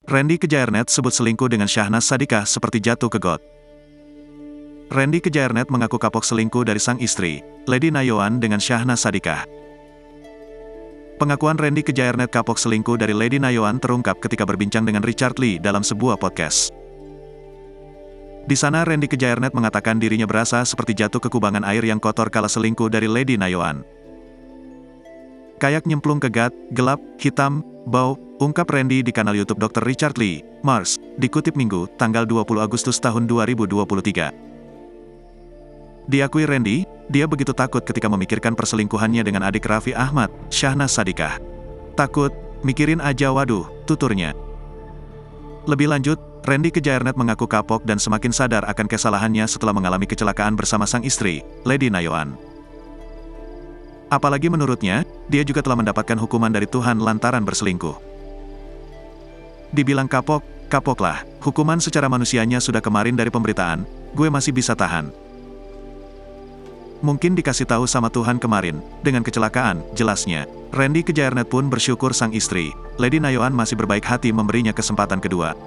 Randy Kejairnet sebut selingkuh dengan Syahnaz Sadiqah seperti jatuh ke got. Randy Kejairnet mengaku kapok selingkuh dari sang istri, Lady Nayoan dengan Syahnaz Sadiqah. Pengakuan Randy Kejairnet kapok selingkuh dari Lady Nayoan terungkap ketika berbincang dengan Richard Lee dalam sebuah podcast. Di sana Randy Kejairnet mengatakan dirinya berasa seperti jatuh ke kubangan air yang kotor kala selingkuh dari Lady Nayoan. Kayak nyemplung ke gat, gelap, hitam, bau, ungkap Randy di kanal YouTube Dr. Richard Lee, Mars, dikutip Minggu, tanggal 20 Agustus tahun 2023. Diakui Randy, dia begitu takut ketika memikirkan perselingkuhannya dengan adik Raffi Ahmad, Syahnaz Sadiqah. Takut, mikirin aja waduh, tuturnya. Lebih lanjut, Randy Kejairnet mengaku kapok dan semakin sadar akan kesalahannya setelah mengalami kecelakaan bersama sang istri, Lady Nayoan. Apalagi menurutnya, dia juga telah mendapatkan hukuman dari Tuhan lantaran berselingkuh. Dibilang kapok, kapoklah, hukuman secara manusianya sudah kemarin dari pemberitaan, gue masih bisa tahan. Mungkin dikasih tahu sama Tuhan kemarin, dengan kecelakaan, jelasnya. Randy Kejairnet pun bersyukur sang istri, Lady Nayoan masih berbaik hati memberinya kesempatan kedua.